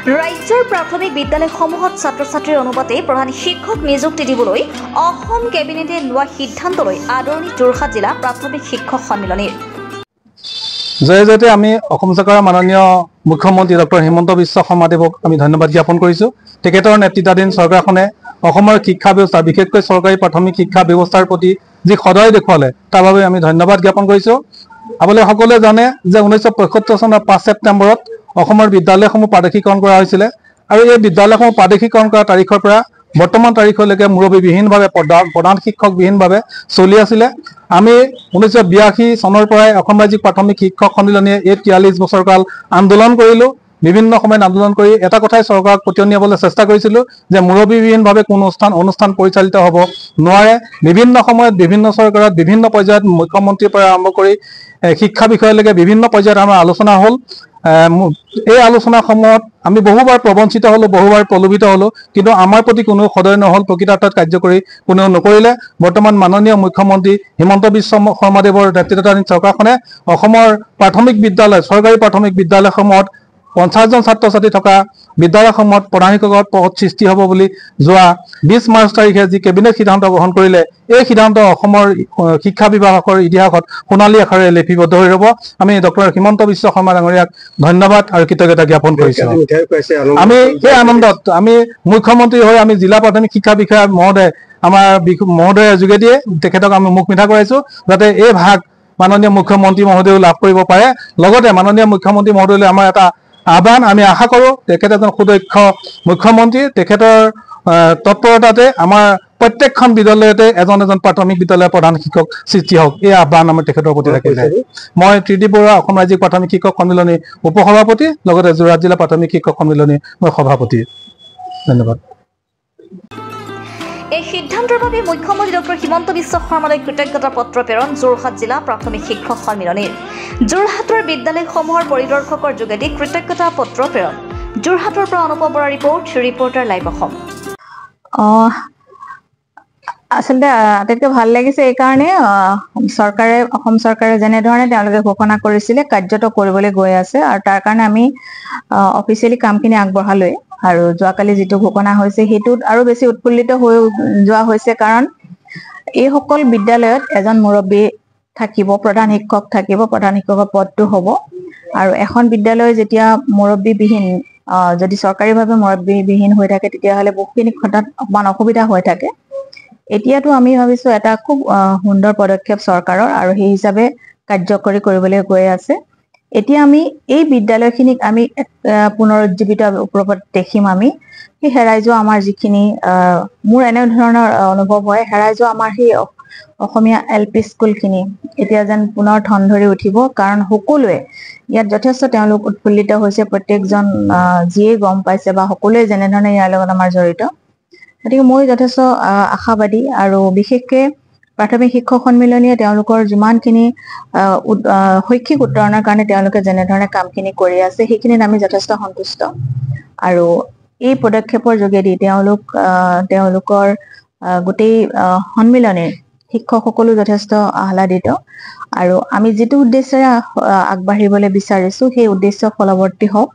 ৰাজ্যৰ প্ৰাথমিক বিদ্যালয়সমূহত ছাত্ৰ-ছাত্ৰীৰ অনুপাতে প্ৰধান শিক্ষক নিযুক্তি দিবলৈ অসম কেবিনেটে লোৱা সিদ্ধান্তলৈ আদৰণি যোৰহাট জিলা প্ৰাথমিক শিক্ষক সন্মিলনীৰ। জয়তে আমি অসম চৰকাৰৰ মাননীয় মুখ্যমন্ত্ৰী ডক্টৰ হিমন্ত বিশ্ব শৰ্মাদেৱক আমি ধন্যবাদ জ্ঞাপন কৰিছোঁ। তেখেতৰ নেতৃত্বাধীন চৰকাৰখনে অসমৰ শিক্ষা ব্যৱস্থা বিশেষকৈ চৰকাৰী প্ৰাথমিক শিক্ষা ব্যৱস্থাৰ প্ৰতি যি সদয় দেখুৱালে তাৰ বাবে আমি ধন্যবাদ জ্ঞাপন কৰিছোঁ। আপোনালোকে সকলোৱে জানে যে 1975 চনৰ 5 ছেপ্টেম্বৰত অসমৰ বিদ্যালয়সমূহ প্ৰাদেশিকৰণ কৰা হৈছিলে আৰু এই বিদ্যালয়সমূহ প্ৰাদেশিকৰণ কৰা তাৰিখৰ পৰা বৰ্তমান তাৰিখলৈকে মুৰব্বীবিহীনভাৱে প্ৰধান শিক্ষকবিহীনভাৱে চলি আছিলে। আমি 1982 চনৰ পৰাই অসম ৰাজ্যিক প্ৰাথমিক শিক্ষক সন্মিলনীয়ে এই 43 বছৰ কাল আন্দোলন কৰিলোঁ। বিভিন্ন সময়ত আন্দোলন কৰি এটা কথাই চৰকাৰক পতিয়ন নিয়াবলৈ চেষ্টা কৰিছিলোঁ যে মুৰব্বীবিহীনভাৱে কোনো অনুষ্ঠান পৰিচালিত হ'ব নোৱাৰে। বিভিন্ন সময়ত বিভিন্ন চৰকাৰত বিভিন্ন পৰ্যায়ত মুখ্যমন্ত্ৰীৰ পৰা আৰম্ভ কৰি শিক্ষা বিষয়লৈকে বিভিন্ন পৰ্যায়ত আমাৰ আলোচনা হ'ল। এই আলোচনাসমূহত আমি বহুবাৰ প্ৰবঞ্চিত হ'লোঁ, বহুবাৰ প্ৰলোভিত হ'লোঁ, কিন্তু আমাৰ প্ৰতি কোনো সদয় নহ'ল, প্ৰকৃতাৰ্থত কাৰ্যকৰী কোনেও নকৰিলে। বৰ্তমান মাননীয় মুখ্যমন্ত্ৰী হিমন্ত বিশ্ব শৰ্মাদেৱৰ নেতৃত্বাধীন চৰকাৰখনে অসমৰ প্ৰাথমিক বিদ্যালয় চৰকাৰী প্ৰাথমিক বিদ্যালয়সমূহত 50 জন ছাত্ৰ ছাত্ৰী থকা বিদ্যালয়সমূহত প্ৰধান শিক্ষকৰ পদ সৃষ্টি হ'ব বুলি যোৱা 20 মাৰ্চ তাৰিখে যি কেবিনেট সিদ্ধান্ত গ্ৰহণ কৰিলে, এই সিদ্ধান্ত অসমৰ শিক্ষা বিভাগৰ ইতিহাসত সোণালী আখৰে লিপিবদ্ধ হৈ ৰ'ব। আমি ডক্টৰ হিমন্ত বিশ্ব শৰ্মা ডাঙৰীয়াক ধন্যবাদ আৰু কৃতজ্ঞতা জ্ঞাপন কৰিছোঁ। আমি এই আনন্দত আমি মুখ্যমন্ত্ৰী হৈ আমি জিলা প্ৰাথমিক শিক্ষা বিষয়া মহোদয়ৰ যোগেদিয়ে তেখেতক আমি মুখ মিঠা কৰাইছোঁ যাতে এই ভাগ মাননীয় মুখ্যমন্ত্ৰী মহোদয়েও লাভ কৰিব পাৰে। লগতে মাননীয় মুখ্যমন্ত্ৰী মহোদয়লৈ আমাৰ এটা আহ্বান, আমি আশা কৰোঁ তেখেত এজন সুদক্ষ মুখ্যমন্ত্ৰী, তেখেতৰ তৎপৰতাতে আমাৰ প্ৰত্যেকখন বিদ্যালয়তে এজন প্ৰাথমিক বিদ্যালয়ৰ প্ৰধান শিক্ষক সৃষ্টি হওক, এই আহ্বান আমি তেখেতৰ প্ৰতি ৰাখিছোঁ। মই ত্ৰিদীপ বৰুৱা, অসম ৰাজ্যিক প্ৰাথমিক শিক্ষক সন্মিলনীৰ উপসভাপতি, লগতে যোৰহাট জিলা প্ৰাথমিক শিক্ষক সন্মিলনীৰ মই সভাপতি। ধন্যবাদ। এই সিদ্ধান্তৰ বাবে মুখ্যমন্ত্ৰী ডক্টৰ হিমন্ত বিশ্ব শৰ্মালৈ কৃতজ্ঞতা পত্ৰ প্ৰেৰণ যোৰহাট জিলা প্ৰাথমিক শিক্ষক সন্মিলনীৰ। যোৰহাটৰ বিদ্যালয়সমূহৰ পৰিদৰ্শকৰ যোগেদি কৃতজ্ঞতা পত্ৰ প্ৰেৰণ। যোৰহাটৰ পৰা অনুপম বৰা ৰিপৰ্টাৰ লাইভ অসম। আচলতে আটাইতকৈ ভাল লাগিছে এইকাৰণে অসম চৰকাৰে যেনেধৰণে তেওঁলোকে ঘোষণা কৰিছিলে কাৰ্যত কৰিবলৈ গৈ আছে আৰু তাৰ কাৰণে আমি অফিচিয়েলি কামখিনি আগবঢ়ালোৱে। আৰু যোৱাকালি যিটো ঘোষণা হৈছে সেইটোত আৰু বেছি উৎফুল্লিত হৈ যোৱা হৈছে, কাৰণ এইসকল বিদ্যালয়ত এজন মুৰব্বী থাকিব, প্ৰধান শিক্ষক থাকিব, প্ৰধান শিক্ষকৰ পদটো হ'ব। আৰু এখন বিদ্যালয় যেতিয়া মুৰব্বীবিহীন, যদি চৰকাৰীভাৱে মুৰব্বীবিহীন হৈ থাকে তেতিয়াহ'লে বহুখিনি ক্ষেত্ৰত অকণমান অসুবিধা হৈ থাকে। এতিয়াতো আমি ভাবিছোঁ এটা খুব সুন্দৰ পদক্ষেপ চৰকাৰৰ আৰু সেই হিচাপে কাৰ্যকৰী কৰিবলৈ গৈ আছে। এতিয়া আমি এই বিদ্যালয়খিনিক আমি পুনৰুজ্জীৱিত ৰূপত দেখিম। আমি সেই হেৰাই যোৱা আমাৰ যিখিনি মোৰ এনেধৰণৰ অনুভৱ হয়, হেৰাই যোৱা আমাৰ সেই অসমীয়া LP স্কুলখিনি এতিয়া যেন পুনৰ ঠন ধৰি উঠিব, কাৰণ সকলোৱে ইয়াত যথেষ্ট তেওঁলোক উৎফুল্লিত হৈছে। প্ৰত্যেকজন যিয়ে গম পাইছে বা সকলোৱে যেনেধৰণে ইয়াৰ লগত আমাৰ জড়িত, গতিকে মই যথেষ্ট আশাবাদী। আৰু বিশেষকৈ প্ৰাথমিক শিক্ষক সন্মিলনীয়ে তেওঁলোকৰ যিমানখিনি শৈক্ষিক উত্তৰণৰ কাৰণে তেওঁলোকে যেনেধৰণে কামখিনি কৰি আছে সেইখিনিত আমি যথেষ্ট সন্তুষ্ট। আৰু এই পদক্ষেপৰ যোগেদি তেওঁলোকৰ গোটেই সন্মিলনীৰ শিক্ষকসকলো যথেষ্ট আহ্লাদিত। আৰু আমি যিটো উদ্দেশ্যেৰে আগবাঢ়িবলৈ বিচাৰিছোঁ সেই উদ্দেশ্য ফলৱৰ্তী হওক।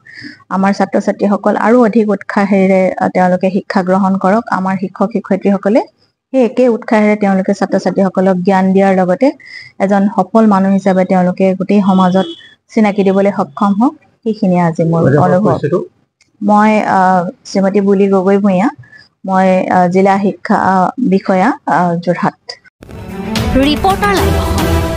আমাৰ ছাত্ৰ ছাত্ৰীসকল আৰু অধিক উৎসাহেৰে তেওঁলোকে শিক্ষা গ্ৰহণ কৰক। আমাৰ শিক্ষক শিক্ষয়িত্ৰীসকলে সেই একে উৎসাহেৰে তেওঁলোকে ছাত্ৰ ছাত্ৰীসকলক জ্ঞান দিয়াৰ লগতে এজন সফল মানুহ হিচাপে তেওঁলোকে গোটেই সমাজত চিনাকি দিবলৈ সক্ষম হওক, সেইখিনিয়ে আজি মোৰ অনুভৱ। মই শ্ৰীমতী বুলি গগৈ ভূঞা, মই জিলা শিক্ষা বিষয়া যোৰহাট। Reporter live Assam.